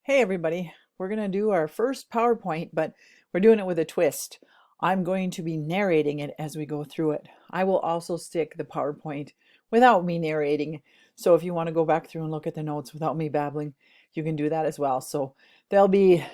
Hey everybody, we're going to do our first PowerPoint, but we're doing it with a twist. I'm going to be narrating it as we go through it. I will also stick the PowerPoint without me narrating. So if you want to go back through and look at the notes without me babbling, you can do that as well. So there'll be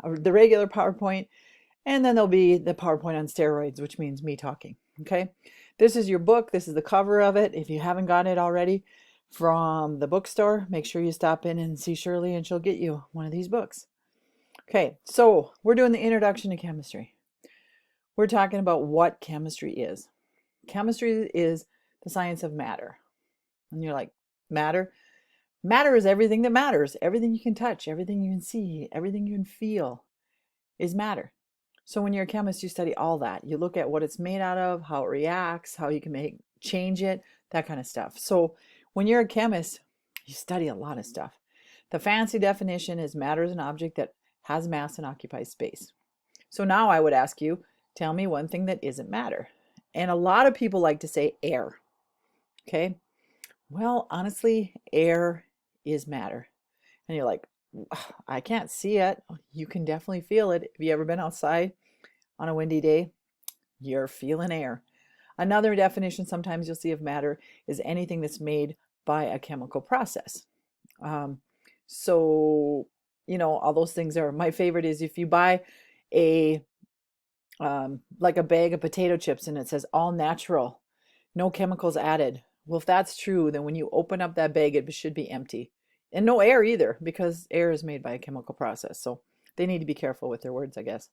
the regular PowerPoint, and then there'll be the PowerPoint on steroids, which means me talking. Okay, this is your book. This is the cover of it. If you haven't gotten it already from the bookstore, make sure you stop in and see Shirley and she'll get you one of these books. Okay, so we're doing the introduction to chemistry. We're talking about what chemistry is. Chemistry is the science of matter. And you're like, matter? Matter is everything that matters. Everything you can touch, everything you can see, everything you can feel is matter. So when you're a chemist, you study all that. You look at what it's made out of, how it reacts, how you can change it, that kind of stuff. So when you're a chemist, you study a lot of stuff. The fancy definition is matter is an object that has mass and occupies space. So now I would ask you, tell me one thing that isn't matter. And a lot of people like to say air. Okay. Well, honestly, air is matter. And you're like, I can't see it. You can definitely feel it. Have you ever been outside on a windy day? You're feeling air. Another definition sometimes you'll see of matter is anything that's made by a chemical process. Um, so, all those things are, my favorite is if you buy a, like a bag of potato chips and it says all natural, no chemicals added. Well, if that's true, then when you open up that bag, it should be empty. And no air either, because air is made by a chemical process. So they need to be careful with their words, I guess.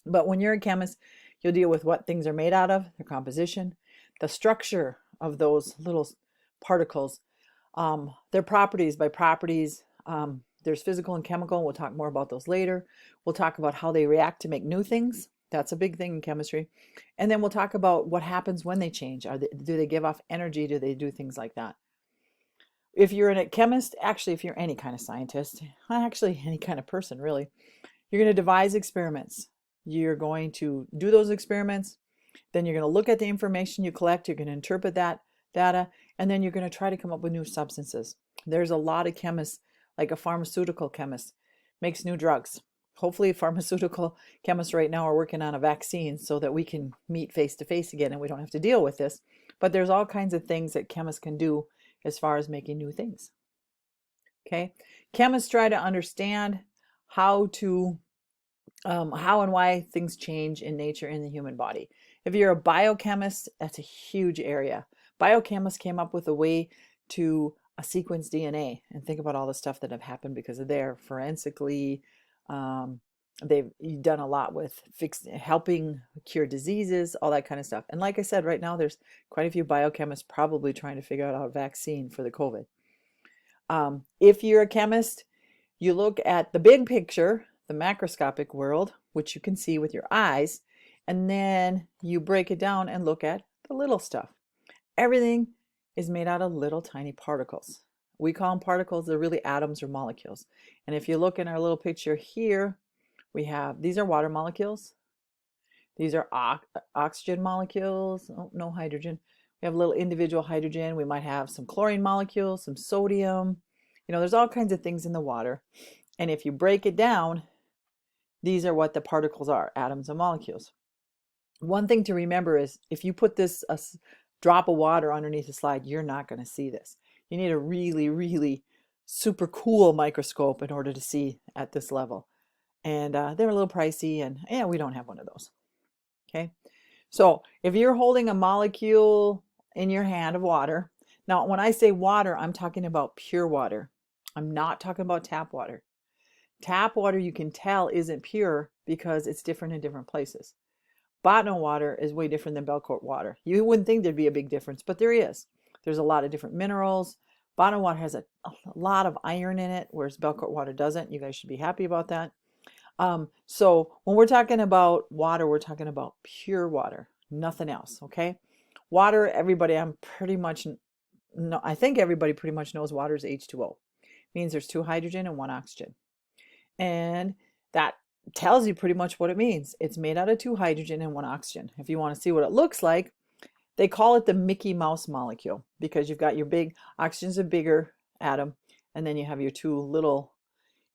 But when you're a chemist, you'll deal with what things are made out of, their composition, the structure of those little particles, their properties by properties. There's physical and chemical. We'll talk more about those later. We'll talk about how they react to make new things. That's a big thing in chemistry. And then we'll talk about what happens when they change. Do they give off energy? Do they do things like that? If you're a chemist, actually, if you're any kind of scientist, actually any kind of person really, you're going to devise experiments. You're going to do those experiments. Then you're going to look at the information you collect. You're going to interpret that data. And then you're going to try to come up with new substances. There's a lot of chemists, like a pharmaceutical chemist, makes new drugs. Hopefully, pharmaceutical chemists right now are working on a vaccine so that we can meet face to face again and we don't have to deal with this. But there's all kinds of things that chemists can do as far as making new things. Okay, chemists try to understand how and why things change in nature in the human body. If you're a biochemist, that's a huge area. Biochemists came up with a way to sequence DNA and think about all the stuff that have happened because of there forensically. They've done a lot with helping cure diseases, all that kind of stuff. And like I said, right now there's quite a few biochemists probably trying to figure out a vaccine for the COVID. If you're a chemist, you look at the big picture, the macroscopic world, which you can see with your eyes, and then you break it down and look at the little stuff. Everything is made out of little tiny particles. We call them particles, they're really atoms or molecules. And if you look in our little picture here, we have, these are water molecules. These are oxygen molecules, oh, no hydrogen. We have a little individual hydrogen. We might have some chlorine molecules, some sodium. There's all kinds of things in the water. And if you break it down, these are what the particles are, atoms and molecules. One thing to remember is if you put this drop of water underneath a slide, you're not going to see this. You need a really, really super cool microscope in order to see at this level. And they're a little pricey, and yeah, we don't have one of those. Okay, so if you're holding a molecule in your hand of water, now when I say water, I'm talking about pure water. I'm not talking about tap water. Tap water, you can tell, isn't pure because it's different in different places. Bottled water is way different than Belcourt water. You wouldn't think there'd be a big difference, but there is. There's a lot of different minerals. Bottled water has a lot of iron in it, whereas Belcourt water doesn't. You guys should be happy about that. So when we're talking about water, we're talking about pure water, nothing else, okay? Water, everybody, I think everybody pretty much knows water is H2O. It means there's 2 hydrogen and 1 oxygen. And that tells you pretty much what it means. It's made out of 2 hydrogen and 1 oxygen. If you want to see what it looks like, they call it the Mickey Mouse molecule because you've got your big, oxygen's a bigger atom, and then you have your 2 little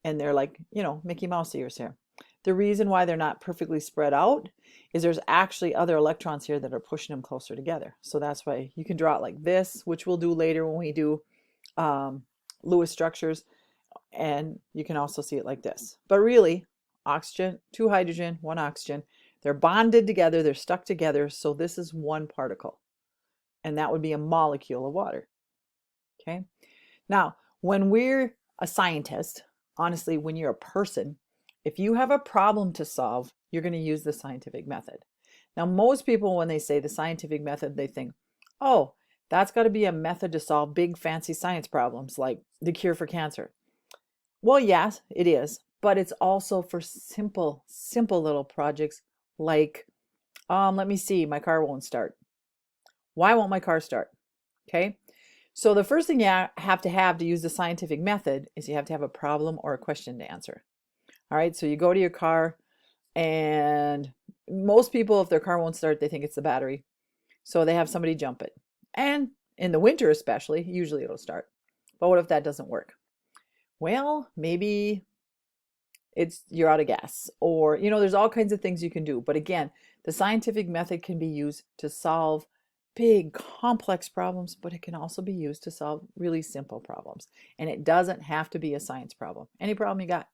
and they're like, you know, Mickey Mouse ears here. The reason why they're not perfectly spread out is there's actually other electrons here that are pushing them closer together. So that's why you can draw it like this, which we'll do later when we do Lewis structures. And you can also see it like this. But really, oxygen, 2 hydrogen, 1 oxygen, they're bonded together, they're stuck together. So this is one particle, and that would be a molecule of water. Okay. Now, when we're a scientist, honestly, when you're a person, if you have a problem to solve, you're going to use the scientific method. Now, most people, when they say the scientific method, they think, oh, that's got to be a method to solve big fancy science problems like the cure for cancer. Well, yes, it is, but it's also for simple little projects like, let me see, my car won't start. Why won't my car start? Okay. So the first thing you have to use the scientific method is you have to have a problem or a question to answer. All right. So you go to your car, and most people, if their car won't start, they think it's the battery. So they have somebody jump it. And in the winter especially, usually it'll start. But what if that doesn't work? Well, maybe you're out of gas, or, you know, there's all kinds of things you can do. But again, the scientific method can be used to solve big complex problems, but it can also be used to solve really simple problems. And it doesn't have to be a science problem. Any problem you got.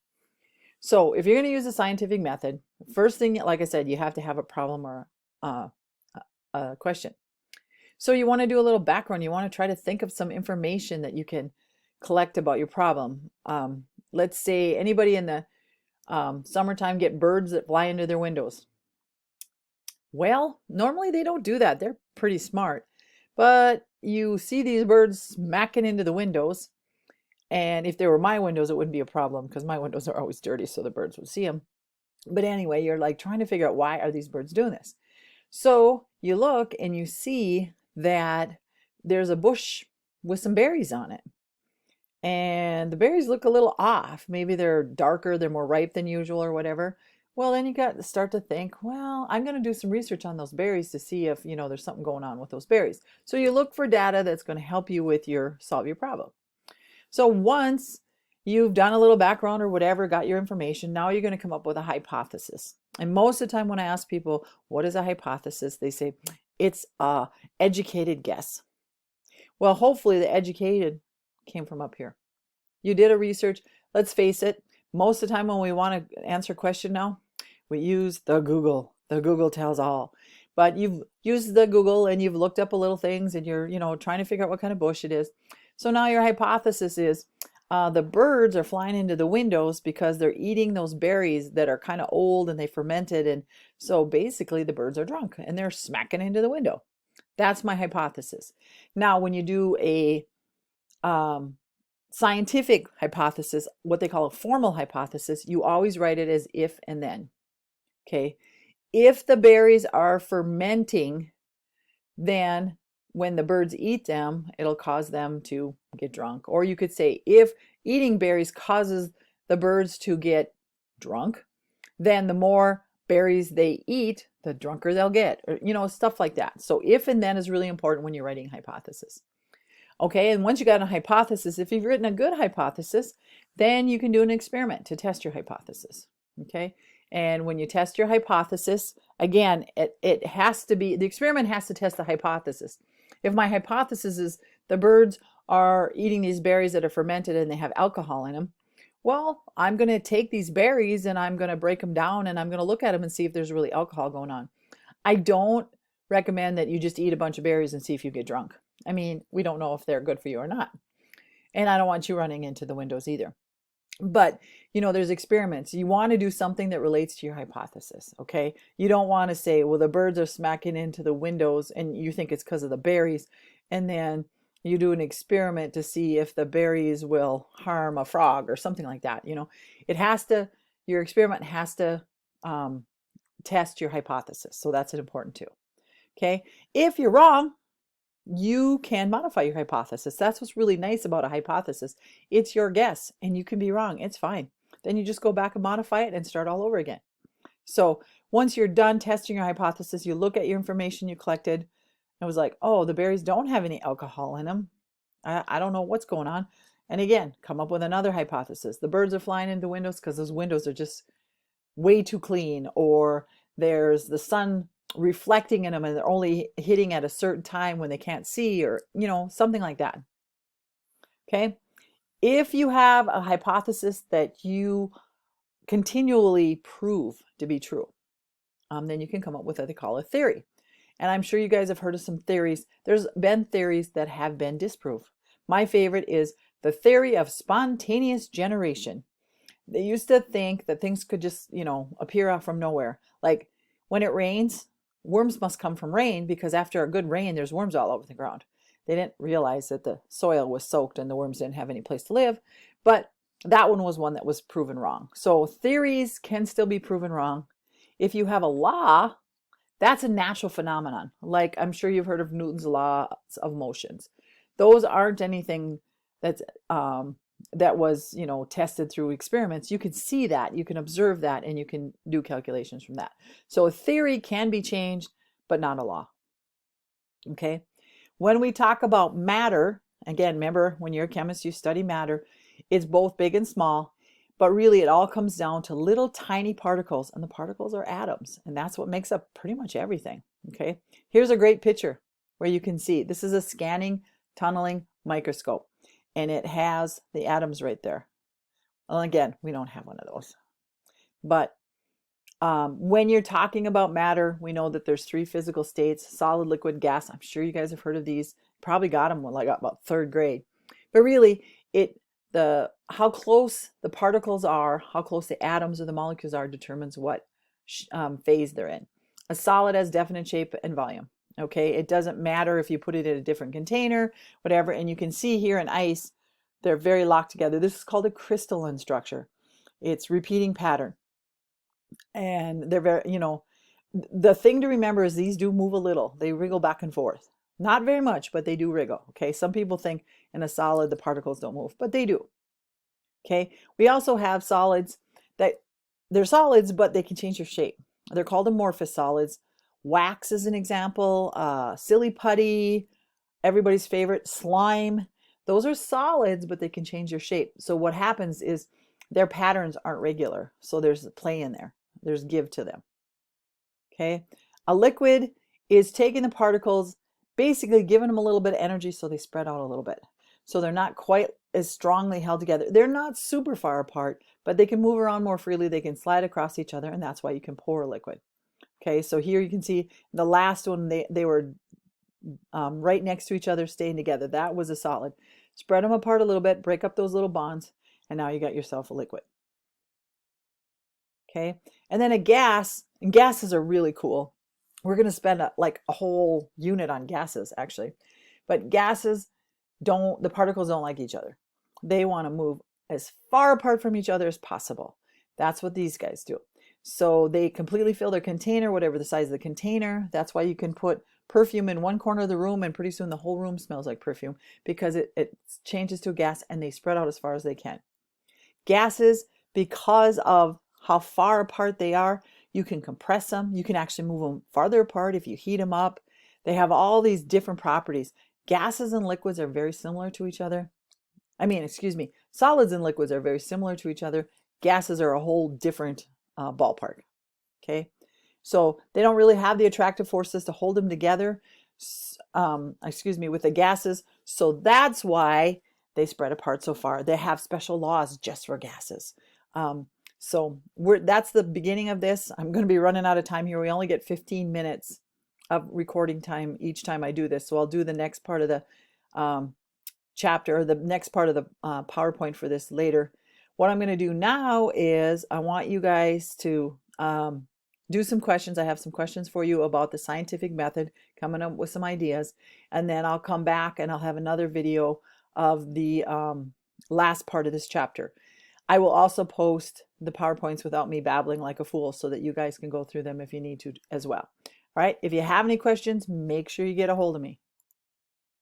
So if you're going to use a scientific method, first thing, like I said, you have to have a problem or a question. So you want to do a little background. You want to try to think of some information that you can collect about your problem. Let's say anybody in the summertime get birds that fly into their windows. Well, normally they don't do that. They're pretty smart. But you see these birds smacking into the windows. And if they were my windows, it wouldn't be a problem because my windows are always dirty, so the birds would see them. But anyway, you're like trying to figure out, why are these birds doing this? So you look and you see that there's a bush with some berries on it. And the berries look a little off. Maybe they're darker, they're more ripe than usual or whatever. Well, then you got to start to think, well, I'm going to do some research on those berries to see if, you know, there's something going on with those berries. So you look for data that's going to help you with solve your problem. So once you've done a little background or whatever, got your information, now you're going to come up with a hypothesis. And most of the time when I ask people, what is a hypothesis? They say, it's a educated guess. Well, hopefully the educated came from up here. You did a research. Let's face it, most of the time when we want to answer a question now, we use the Google. The Google tells all. But you've used the Google and you've looked up a little things and you're, you know, trying to figure out what kind of bush it is. So now your hypothesis is the birds are flying into the windows because they're eating those berries that are kind of old and they fermented. And so basically the birds are drunk and they're smacking into the window. That's my hypothesis. Now, when you do a scientific hypothesis, what they call a formal hypothesis, you always write it as if and then. Okay. If the berries are fermenting, then when the birds eat them, it'll cause them to get drunk. Or you could say, if eating berries causes the birds to get drunk, then the more berries they eat, the drunker they'll get, or, you know, stuff like that. So if and then is really important when you're writing hypothesis. Okay, and once you got a hypothesis, if you've written a good hypothesis, then you can do an experiment to test your hypothesis. Okay, and when you test your hypothesis, again, it has to be, the experiment has to test the hypothesis. If my hypothesis is the birds are eating these berries that are fermented and they have alcohol in them, well, I'm going to take these berries and I'm going to break them down and I'm going to look at them and see if there's really alcohol going on. I don't recommend that you just eat a bunch of berries and see if you get drunk. I mean, we don't know if they're good for you or not. And I don't want you running into the windows either. But, you know, there's experiments. You want to do something that relates to your hypothesis, okay? You don't want to say, well, the birds are smacking into the windows and you think it's because of the berries. And then you do an experiment to see if the berries will harm a frog or something like that. You know, it has to, your experiment has to test your hypothesis. So that's important too. Okay. If you're wrong, you can modify your hypothesis. That's what's really nice about a hypothesis. It's your guess and you can be wrong. It's fine. Then you just go back and modify it and start all over again. So once you're done testing your hypothesis, you look at your information you collected. It was like, oh, the berries don't have any alcohol in them. I don't know what's going on. And again, come up with another hypothesis. The birds are flying into windows because those windows are just way too clean, or there's the sun reflecting in them and they're only hitting at a certain time when they can't see, or, something like that. Okay. If you have a hypothesis that you continually prove to be true, then you can come up with what they call a theory. And I'm sure you guys have heard of some theories. There's been theories that have been disproved. My favorite is the theory of spontaneous generation. They used to think that things could just, appear out from nowhere. Like when it rains, worms must come from rain, because after a good rain, there's worms all over the ground. They didn't realize that the soil was soaked and the worms didn't have any place to live. But that one was one that was proven wrong. So theories can still be proven wrong. If you have a law, that's a natural phenomenon. Like I'm sure you've heard of Newton's laws of motions. Those aren't anything that's that was, tested through experiments. You can see that, you can observe that, and you can do calculations from that. So a theory can be changed, but not a law. Okay. When we talk about matter, again, remember when you're a chemist, you study matter. It's both big and small, but really it all comes down to little tiny particles, and the particles are atoms, and that's what makes up pretty much everything. Okay. Here's a great picture where you can see this is a scanning tunneling microscope, and it has the atoms right there. Well, again, we don't have one of those, but when you're talking about matter, we know that there's 3 physical states: solid, liquid, gas. I'm sure you guys have heard of these. Probably got them when I got about 3rd grade. But really, how close the particles are, how close the atoms or the molecules are, determines what phase they're in. A solid has definite shape and volume. Okay, it doesn't matter if you put it in a different container, whatever. And you can see here in ice, they're very locked together. This is called a crystalline structure. It's repeating pattern. And they're very, the thing to remember is these do move a little. They wriggle back and forth. Not very much, but they do wriggle. Okay, some people think in a solid the particles don't move, but they do. Okay, we also have solids that they're solids, but they can change their shape. They're called amorphous solids. Wax is an example. Silly putty, everybody's favorite, slime. Those are solids, but they can change their shape. So what happens is their patterns aren't regular. So there's play in there. There's give to them. Okay. A liquid is taking the particles, basically giving them a little bit of energy so they spread out a little bit. So they're not quite as strongly held together. They're not super far apart, but they can move around more freely. They can slide across each other, and that's why you can pour a liquid. Okay, so here you can see the last one, they were right next to each other, staying together. That was a solid. Spread them apart a little bit, break up those little bonds, and now you got yourself a liquid. Okay, and then a gas, and gases are really cool. We're going to spend a whole unit on gases, actually. But gases the particles don't like each other. They want to move as far apart from each other as possible. That's what these guys do. So they completely fill their container, whatever the size of the container. That's why you can put perfume in one corner of the room and pretty soon the whole room smells like perfume, because it changes to a gas and they spread out as far as they can. Gases, because of how far apart they are, you can compress them. You can actually move them farther apart if you heat them up. They have all these different properties. Gases and liquids are very similar to each other. Solids and liquids are very similar to each other. Gases are a whole different ballpark. Okay, so they don't really have the attractive forces to hold them together, with the gases. So that's why they spread apart so far. They have special laws just for gases. So that's the beginning of this. I'm going to be running out of time here. We only get 15 minutes of recording time each time I do this. So I'll do the next part of the chapter, or the next part of the PowerPoint for this later. What I'm going to do now is I want you guys to do some questions. I have some questions for you about the scientific method, coming up with some ideas, and then I'll come back and I'll have another video of the last part of this chapter. I will also post the PowerPoints without me babbling like a fool so that you guys can go through them if you need to as well. All right, if you have any questions, make sure you get a hold of me.